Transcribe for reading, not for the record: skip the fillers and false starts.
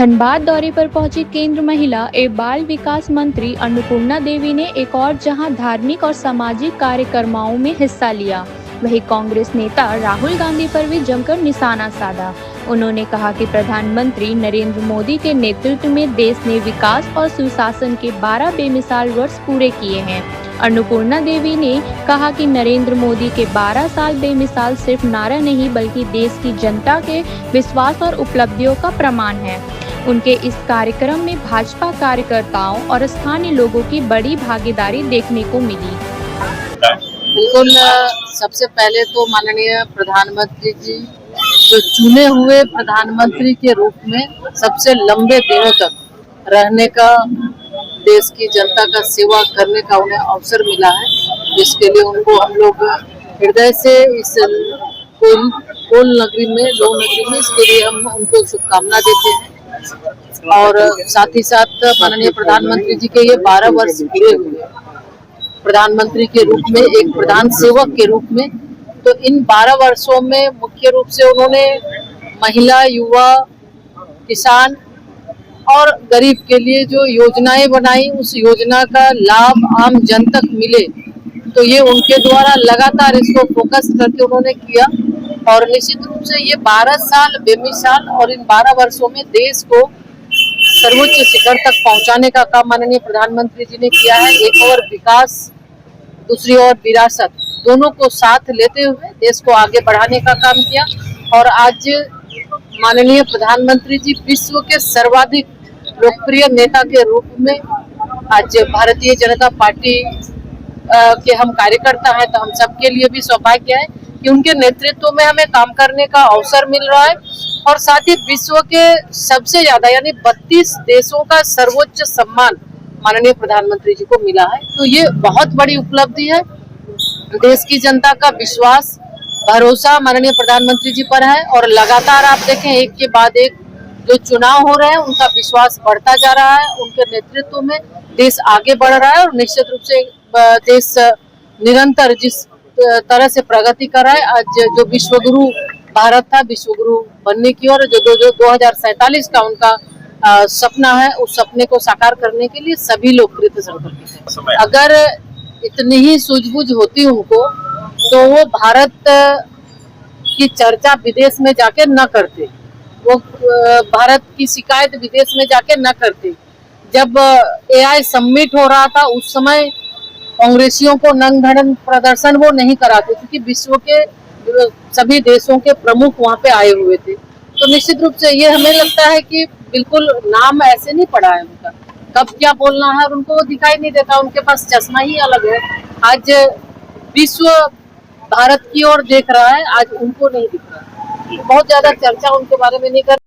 धनबाद दौरे पर पहुंची केंद्र महिला एवं बाल विकास मंत्री अन्नपूर्णा देवी ने एक और जहां धार्मिक और सामाजिक कार्यक्रमों में हिस्सा लिया, वहीं कांग्रेस नेता राहुल गांधी पर भी जमकर निशाना साधा। उन्होंने कहा कि प्रधानमंत्री नरेंद्र मोदी के नेतृत्व में देश ने विकास और सुशासन के 12 बेमिसाल वर्ष पूरे किए हैं। अन्नपूर्णा देवी ने कहा कि नरेंद्र मोदी के 12 साल बेमिसाल सिर्फ नारा नहीं बल्कि देश की जनता के विश्वास और उपलब्धियों का प्रमाण है। उनके इस कार्यक्रम में भाजपा कार्यकर्ताओं और स्थानीय लोगों की बड़ी भागीदारी देखने को मिली। बिल्कुल, सबसे पहले तो माननीय प्रधानमंत्री जी जो चुने हुए प्रधानमंत्री के रूप में सबसे लंबे दिनों तक रहने का, देश की जनता का सेवा करने का उन्हें अवसर मिला है, जिसके लिए उनको हम लोग हृदय से इस कोल नगरी में, लो नगरी में, इसके लिए हम उनको शुभकामना देते हैं। और साथ ही साथ माननीय प्रधानमंत्री जी के ये 12 वर्ष पूरे हुए प्रधानमंत्री के रूप में, एक प्रधान सेवक के रूप में। तो इन 12 वर्षों में मुख्य रूप से उन्होंने महिला, युवा, किसान और गरीब के लिए जो योजनाएं बनाई, उस योजना का लाभ आम जन तक मिले, तो ये उनके द्वारा लगातार इसको फोकस करके उन्होंने किया। और निश्चित रूप से ये 12 साल बेमिसाल और इन 12 वर्षों में देश को सर्वोच्च शिखर तक पहुंचाने का काम माननीय प्रधानमंत्री जी ने किया है। एक और विकास, दूसरी ओर विरासत, दोनों को साथ लेते हुए देश को आगे बढ़ाने का काम किया। और आज माननीय प्रधानमंत्री जी विश्व के सर्वाधिक लोकप्रिय नेता के रूप में, आज भारतीय जनता पार्टी के हम कार्यकर्ता हैं, तो हम सबके लिए भी सौभाग्य है कि उनके नेतृत्व में हमें काम करने का अवसर मिल रहा है। और साथ ही विश्व के सबसे ज्यादा यानी 32 देशों का सर्वोच्च सम्मान माननीय प्रधानमंत्री जी को मिला है। तो ये बहुत बड़ी उपलब्धि है। देश की जनता का विश्वास, भरोसा माननीय प्रधानमंत्री जी पर है। और लगातार आप देखें, एक के बाद एक जो चुनाव हो रहे हैं, उनका विश्वास बढ़ता जा रहा है। उनके नेतृत्व में देश आगे बढ़ रहा है और निश्चित रूप से देश निरंतर जिस तरह से प्रगति कर रहा है, आज जो विश्वगुरु भारत था, विश्वगुरु बनने की ओर जो 2047 का उनका सपना है, उस सपने को साकार करने के लिए सभी लोग कृत संकल्पित हैं। अगर इतनी ही सूझबूझ होती उनको, तो वो भारत की चर्चा विदेश में जाके न करते, वो भारत की शिकायत विदेश में जाके न करते। जब AI समिट हो रहा था, उस समय कांग्रेसियों को नंग धड़ंग प्रदर्शन वो नहीं कराते, क्योंकि विश्व के सभी देशों के प्रमुख वहाँ पे आए हुए थे। तो निश्चित रूप से ये हमें लगता है कि बिल्कुल नाम ऐसे नहीं पड़ा है उनका, कब क्या बोलना है, और उनको वो दिखाई नहीं देता, उनके पास चश्मा ही अलग है। आज विश्व भारत की ओर देख रहा है, आज उनको नहीं दिख रहा है। बहुत ज्यादा चर्चा उनके बारे में नहीं कर